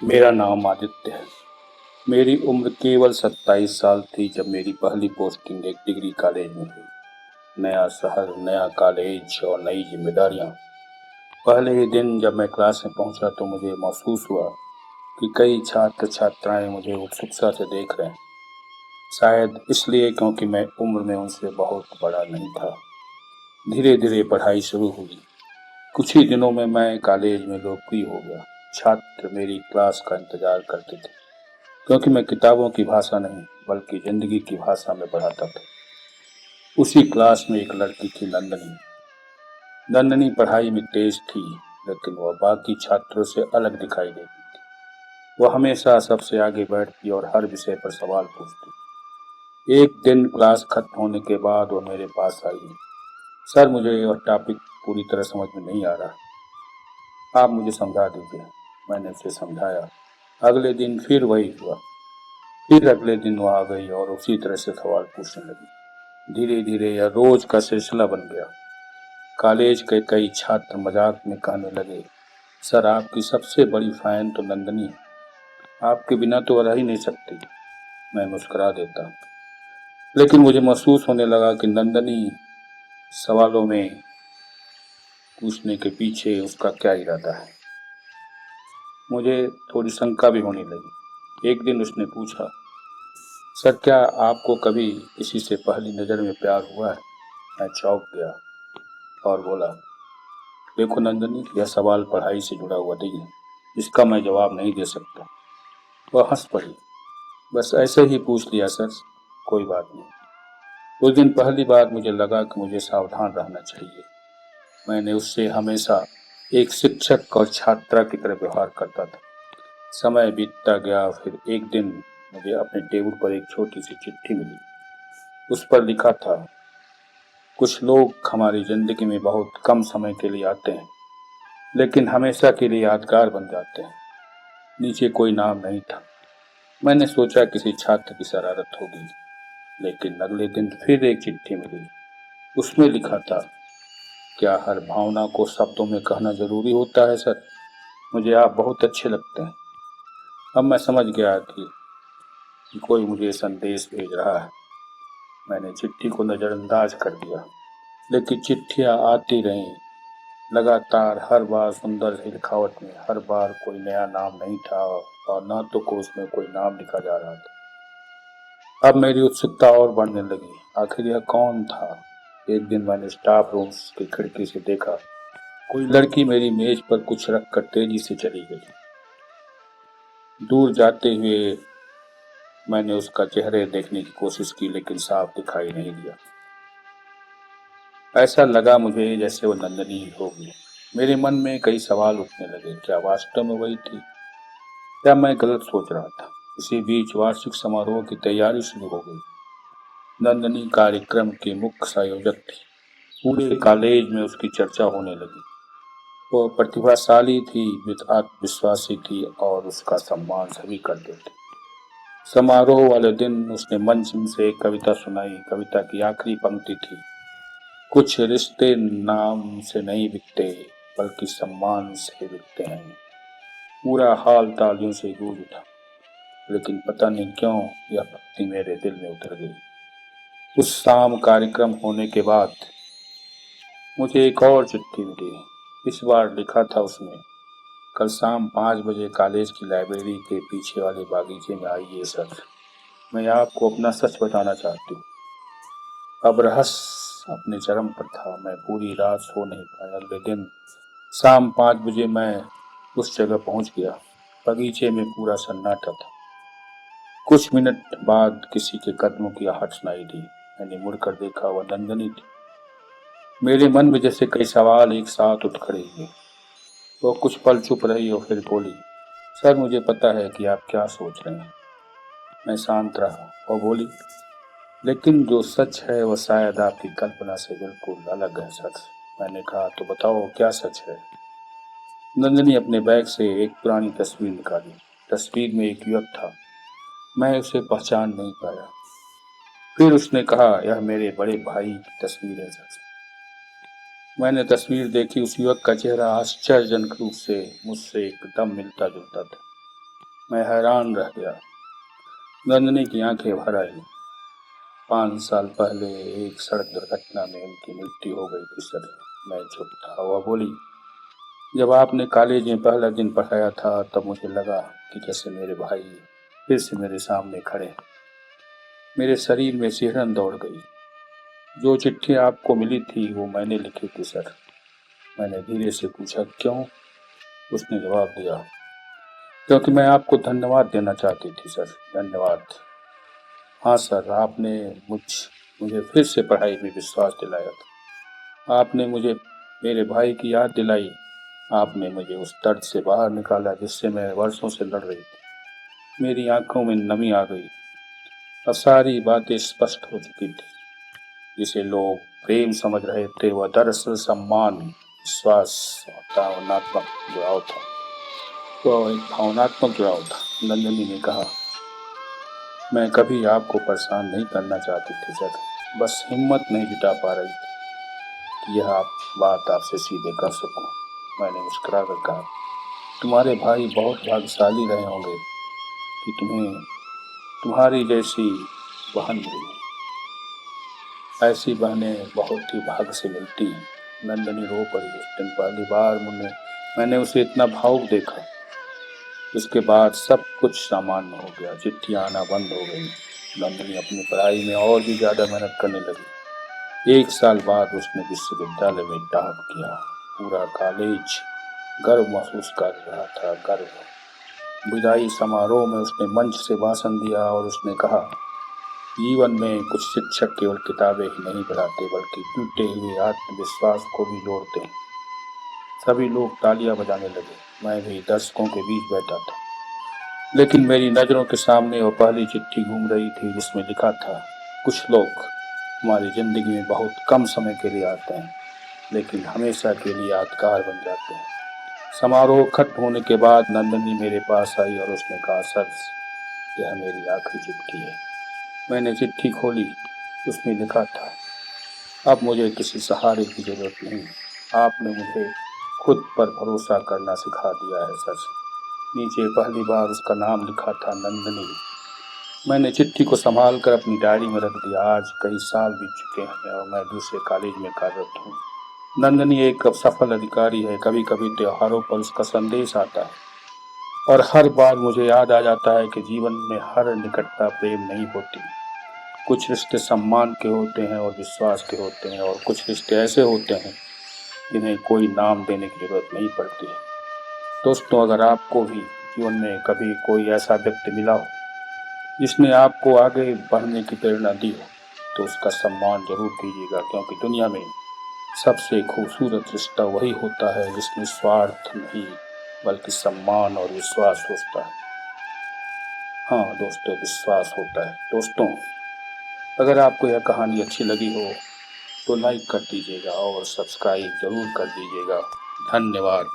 मेरा नाम आदित्य है। मेरी उम्र केवल 27 साल थी जब मेरी पहली पोस्टिंग एक डिग्री कॉलेज में हुई। नया शहर, नया कॉलेज और नई जिम्मेदारियां। पहले ही दिन जब मैं क्लास में पहुंचा तो मुझे महसूस हुआ कि कई छात्र छात्राएं मुझे उत्सुकता से देख रहे हैं। शायद इसलिए क्योंकि मैं उम्र में उनसे बहुत बड़ा नहीं था। धीरे धीरे पढ़ाई शुरू हुई। कुछ ही दिनों में मैं कॉलेज में लोकप्रिय हो गया। छात्र मेरी क्लास का इंतजार करते थे, क्योंकि मैं किताबों की भाषा नहीं बल्कि जिंदगी की भाषा में पढ़ाता था। उसी क्लास में एक लड़की थी, नंदनी। नंदनी पढ़ाई में तेज थी, लेकिन वह बाकी छात्रों से अलग दिखाई देती थी। वह हमेशा सबसे आगे बैठती और हर विषय पर सवाल पूछती। एक दिन क्लास खत्म होने के बाद वह मेरे पास आई। सर, मुझे यह टॉपिक पूरी तरह समझ में नहीं आ रहा, आप मुझे समझा दीजिए। मैंने उसे समझाया। अगले दिन फिर वही हुआ। फिर अगले दिन वह आ गई और उसी तरह से सवाल पूछने लगी। धीरे धीरे यह रोज का सिलसिला बन गया। कॉलेज के कई छात्र मजाक में कहने लगे, सर, आपकी सबसे बड़ी फैन तो नंदनी है, आपके बिना तो वह रह ही नहीं सकती। मैं मुस्कुरा देता, लेकिन मुझे महसूस होने लगा कि नंदनी सवालों में पूछने के पीछे उसका क्या इरादा है। मुझे थोड़ी शंका भी होने लगी। एक दिन उसने पूछा, सर, क्या आपको कभी किसी से पहली नज़र में प्यार हुआ है? मैं चौंक गया और बोला, देखो नंदनी, यह सवाल पढ़ाई से जुड़ा हुआ नहीं है, इसका मैं जवाब नहीं दे सकता। वह हंस पड़ी। बस ऐसे ही पूछ लिया सर, कोई बात नहीं। उस दिन पहली बार मुझे लगा कि मुझे सावधान रहना चाहिए। मैंने उससे हमेशा एक शिक्षक और छात्रा की तरह व्यवहार करता था। समय बीतता गया। फिर एक दिन मुझे अपने टेबल पर एक छोटी सी चिट्ठी मिली। उस पर लिखा था, कुछ लोग हमारी जिंदगी में बहुत कम समय के लिए आते हैं, लेकिन हमेशा के लिए यादगार बन जाते हैं। नीचे कोई नाम नहीं था। मैंने सोचा किसी छात्र की शरारत होगी, लेकिन अगले दिन फिर एक चिट्ठी मिली। उसमें लिखा था, क्या हर भावना को शब्दों में कहना जरूरी होता है सर? मुझे आप बहुत अच्छे लगते हैं। अब मैं समझ गया कि कोई मुझे संदेश भेज रहा है। मैंने चिट्ठी को नजरअंदाज कर दिया, लेकिन चिट्ठियां आती रहीं लगातार। हर बार सुंदर सी लिखावट में, हर बार कोई नया नाम नहीं था और न तो को उसमें कोई नाम लिखा जा रहा था। अब मेरी उत्सुकता और बढ़ने लगी। आखिर यह कौन था? एक दिन मैंने स्टाफ रूम की खिड़की से देखा, कोई लड़की मेरी मेज पर कुछ रखकर तेजी से चली गई। दूर जाते हुए मैंने उसका चेहरे देखने की कोशिश की, लेकिन साफ दिखाई नहीं दिया। ऐसा लगा मुझे जैसे वो नंदनी ही होगी। मेरे मन में कई सवाल उठने लगे, क्या वास्तव में वही थी या मैं गलत सोच रहा था? इसी बीच वार्षिक समारोह की तैयारी शुरू हो गई। नंदनी कार्यक्रम की मुख्य संयोजक थी। पूरे कॉलेज में उसकी चर्चा होने लगी। वो प्रतिभाशाली थी, आत्मविश्वासी थी और उसका सम्मान सभी करते थे। समारोह वाले दिन उसने मंच से एक कविता सुनाई। कविता की आखिरी पंक्ति थी, कुछ रिश्ते नाम से नहीं बिकते, बल्कि सम्मान से बिकते हैं। पूरा हाल तालियों से गूंज उठा, लेकिन पता नहीं क्यों यह पंक्ति मेरे दिल में उतर गई। उस शाम कार्यक्रम होने के बाद मुझे एक और चिट्ठी मिली। इस बार लिखा था उसमें, कल शाम 5 बजे कॉलेज की लाइब्रेरी के पीछे वाले बागीचे में आइए सर। मैं आपको अपना सच बताना चाहती हूँ। अब रहस्य अपने चरम पर था। मैं पूरी रात सो नहीं पाया। अगले दिन शाम 5 बजे मैं उस जगह पहुंच गया। बगीचे में पूरा सन्नाटा था। कुछ मिनट बाद किसी के कदमों की आहट सुनाई दी। मैंने मुड़कर देखा, वह नंदनी थी। मेरे मन में जैसे कई सवाल एक साथ उठ खड़े हुए। वो कुछ पल चुप रही और फिर बोली, सर, मुझे पता है कि आप क्या सोच रहे हैं। मैं शांत रहा। वो बोली, लेकिन जो सच है वह शायद आपकी कल्पना से बिल्कुल अलग है सर। मैंने कहा, तो बताओ क्या सच है? नंदनी अपने बैग से एक पुरानी तस्वीर निकाली। तस्वीर में एक युवक था। मैं उसे पहचान नहीं पाया। फिर उसने कहा, यह मेरे बड़े भाई की तस्वीर है सर। मैंने तस्वीर देखी। उस युवक का चेहरा आश्चर्यजनक रूप से मुझसे एकदम मिलता जुलता था। मैं हैरान रह गया। नंदनी की आंखें भर आई। 5 साल पहले एक सड़क दुर्घटना में उनकी मृत्यु हो गई थी सर। मैं चुप था। वह बोली, जब आपने कॉलेज में पहला दिन पढ़ाया था तब मुझे लगा कि जैसे मेरे भाई फिर से मेरे सामने खड़े। मेरे शरीर में सिहरन दौड़ गई। जो चिट्ठी आपको मिली थी वो मैंने लिखी थी सर। मैंने धीरे से पूछा, क्यों? उसने जवाब दिया, क्योंकि मैं आपको धन्यवाद देना चाहती थी सर। धन्यवाद? हाँ सर, आपने मुझे फिर से पढ़ाई में विश्वास दिलाया था। आपने मुझे मेरे भाई की याद दिलाई। आपने मुझे उस दर्द से बाहर निकाला जिससे मैं वर्षों से लड़ रही थी। मेरी आंखों में नमी आ गई। अब सारी बातें स्पष्ट हो चुकी थी। जिसे लोग प्रेम समझ रहे थे वह दरअसल सम्मान, विश्वास और भावनात्मक जुड़ाव था। वह एक भावनात्मक जुड़ाव था। नंदिनी ने कहा, मैं कभी आपको परेशान नहीं करना चाहती थी सर, बस हिम्मत नहीं जुटा पा रही थी कि यह बात आपसे सीधे कर सकूं। मैंने मुस्कुरा कर कहा, तुम्हारे भाई बहुत भाग्यशाली रहे होंगे कि तुम्हें तुम्हारी जैसी बहन मिली। ऐसी बहनें बहुत ही भाग्य से मिलती हैं। नंदनी रो पड़ी। उस दिन पहली बार मैंने उसे इतना भावुक देखा। उसके बाद सब कुछ सामान्य हो गया। चिट्ठियां आना बंद हो गई। नंदनी अपनी पढ़ाई में और भी ज्यादा मेहनत करने लगी। 1 साल बाद उसने विश्वविद्यालय में टॉप किया। पूरा कॉलेज गर्व महसूस कर रहा था। गर्व। विदाई समारोह में उसने मंच से भाषण दिया और उसने कहा, जीवन में कुछ शिक्षक केवल किताबें ही नहीं पढ़ाते बल्कि टूटे हुए आत्मविश्वास को भी जोड़ते हैं। सभी लोग तालियां बजाने लगे। मैं भी दर्शकों के बीच बैठा था। लेकिन मेरी नजरों के सामने वो पहली चिट्ठी घूम रही थी जिसमें लिखा था, कुछ लोग हमारी जिंदगी में बहुत कम समय के लिए आते हैं लेकिन हमेशा के लिए यादगार बन जाते हैं। समारोह खत्म होने के बाद नंदनी मेरे पास आई और उसने कहा, सर, यह मेरी आखिरी चिट्ठी है। मैंने चिट्ठी खोली। उसमें लिखा था, अब मुझे किसी सहारे की जरूरत नहीं। आपने मुझे खुद पर भरोसा करना सिखा दिया है सर। नीचे पहली बार उसका नाम लिखा था, नंदनी। मैंने चिट्ठी को संभाल कर अपनी डायरी में रख दिया। आज कई साल बीत चुके हैं और मैं दूसरे कॉलेज में कार्यरत हूँ। नंदनी एक सफल अधिकारी है। कभी कभी त्योहारों पर उसका संदेश आता है और हर बार मुझे याद आ जाता है कि जीवन में हर निकटता प्रेम नहीं होती। कुछ रिश्ते सम्मान के होते हैं और विश्वास के होते हैं, और कुछ रिश्ते ऐसे होते हैं जिन्हें कोई नाम देने की जरूरत नहीं पड़ती। दोस्तों, अगर आपको भी जीवन में कभी कोई ऐसा व्यक्ति मिला हो जिसने आपको आगे बढ़ने की प्रेरणा दी हो तो उसका सम्मान जरूर कीजिएगा, क्योंकि दुनिया में सबसे खूबसूरत रिश्ता वही होता है जिसमें स्वार्थ नहीं बल्कि सम्मान और विश्वास होता है। हाँ दोस्तों, विश्वास होता है। दोस्तों, अगर आपको यह कहानी अच्छी लगी हो तो लाइक कर दीजिएगा और सब्सक्राइब जरूर कर दीजिएगा। धन्यवाद।